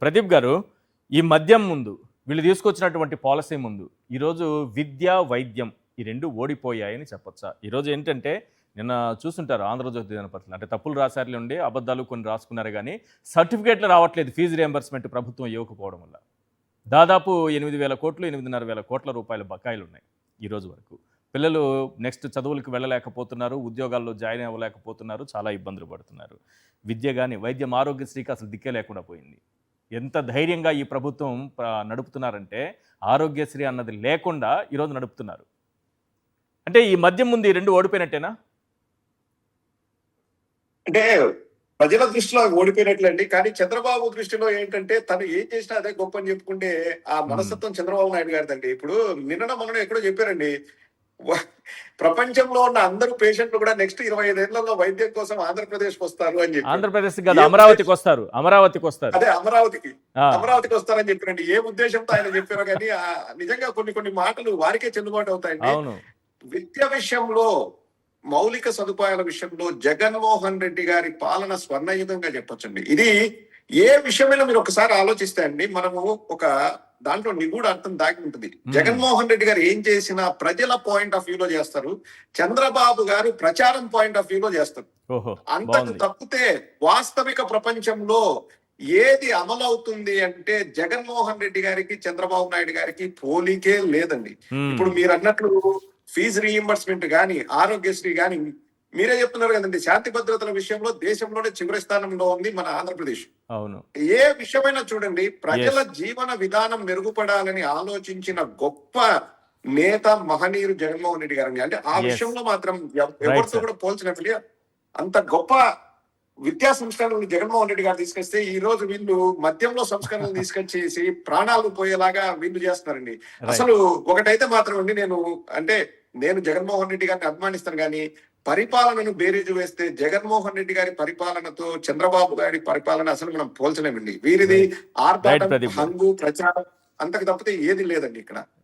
ప్రదీప్ గారు, ఈ మద్యం ముందు, వీళ్ళు తీసుకొచ్చినటువంటి పాలసీ ముందు, ఈరోజు విద్య, వైద్యం ఈ 2 ఓడిపోయాయని చెప్పొచ్చా? ఈరోజు ఏంటంటే, నిన్న చూసుంటారు 'ఆంధ్రజ్యోతి దినపత్రికలో'. అంటే తప్పులు రాశారులెండి, అబద్ధాలు కొన్ని రాసుకున్నారు గానీ, సర్టిఫికేట్లు రావట్లేదు ఫీజు రియంబర్స్‌మెంట్ ప్రభుత్వం ఇవ్వకపోవడం వల్ల. దాదాపు 8,000 కోట్లు, 8,500 కోట్ల రూపాయల బకాయిలున్నాయి ఈ రోజు వరకు. పిల్లలు నెక్స్ట్ చదువులకు వెళ్ళలేకపోతున్నారు, ఉద్యోగాల్లో జాయిన్ అవ్వలేకపోతున్నారు, చాలా ఇబ్బందులు పడుతున్నారు. విద్య గాని, వైద్యం, ఆరోగ్యశ్రీకి అసలు దిక్కే లేకుండా పోయింది. ఎంత ధైర్యంగా ఈ ప్రభుత్వం నడుపుతున్నారంటే, ఆరోగ్యశ్రీ అన్నది లేకుండా ఈరోజు నడుపుతున్నారు. అంటే ఈ మద్యం ముందు ఈ 2 ఓడిపోయినట్టేనా? అంటే ప్రజల దృష్టిలో ఓడిపోయినట్లండి. కానీ చంద్రబాబు దృష్టిలో ఏంటంటే తను ఏం చేసినా అదే గొప్ప అని చెప్పుకుంటే ఆ మనస్తత్వం చంద్రబాబు నాయుడు గారిదండి. ఇప్పుడు మొన్న ఎక్కడో చెప్పారండి, ప్రపంచంలో ఉన్న అందరూ పేషెంట్లు కూడా నెక్స్ట్ 25 ఏళ్లలో వైద్యం కోసం ఆంధ్రప్రదేశ్ వస్తారు అని చెప్పి. ఆంధ్రప్రదేశ్ కాదు, అమరావతికి వస్తారు. అదే అమరావతికి వస్తారని చెప్పారండి. ఏ ఉద్దేశంతో ఆయన చెప్పారో కానీ నిజంగా కొన్ని మాటలు వారికే చెల్లుబాటు అవుతాయండి. విద్య విషయంలో, మౌలిక సదుపాయాల విషయంలో జగన్మోహన్ రెడ్డి గారి పాలన స్వర్ణయుగంగా చెప్పొచ్చండి. ఇది ఏ విషయమైనా మీరు ఒకసారి ఆలోచిస్తే అండి, మనము ఒక దాంట్లో నిగూఢ అర్థం దాగి ఉంటుంది. జగన్మోహన్ రెడ్డి గారు ఏం చేసినా ప్రజల పాయింట్ ఆఫ్ వ్యూలో చేస్తారు, చంద్రబాబు గారు ప్రచారం పాయింట్ ఆఫ్ వ్యూలో చేస్తారు. అంతకు తప్పితే వాస్తవిక ప్రపంచంలో ఏది అమలవుతుంది అంటే జగన్మోహన్ రెడ్డి గారికి, చంద్రబాబు నాయుడు గారికి పోలికే లేదండి. ఇప్పుడు మీరు అన్నట్లు ఫీజు రీఇంబర్స్మెంట్ గాని, ఆరోగ్యశ్రీ గాని, మీరే చెప్తున్నారు కదండి, శాంతి భద్రతల విషయంలో దేశంలోనే చివరి స్థానంలో ఉంది మన ఆంధ్రప్రదేశ్. అవును. ఏ విషయమైనా చూడండి, ప్రజల జీవన విధానం మెరుగుపడాలని ఆలోచించిన గొప్ప నేత, మహనీయుడు జగన్మోహన్ రెడ్డి గారండి. అంటే ఆ విషయంలో మాత్రం ఎవరితో కూడా పోల్చినట్టు అంత గొప్ప విద్యా సంస్కరణలు జగన్మోహన్ రెడ్డి గారు తీసుకొస్తే, ఈ రోజు వీళ్ళు మద్యంలో సంస్కరణలు తీసుకొచ్చేసి ప్రాణాలు పోయేలాగా వీళ్ళు చేస్తున్నారండి. అసలు ఒకటైతే మాత్రం అండి, నేను జగన్మోహన్ రెడ్డి గారిని అభిమానిస్తాను కానీ పరిపాలనను బేరీజు వేస్తే జగన్మోహన్ రెడ్డి గారి పరిపాలనతో చంద్రబాబు గారి పరిపాలన అసలు మనం పోల్చలేమండి. వీరిది ఆర్భాటం, హంగు, ప్రచారం అంతకు తప్పితే ఏది లేదండి ఇక్కడ.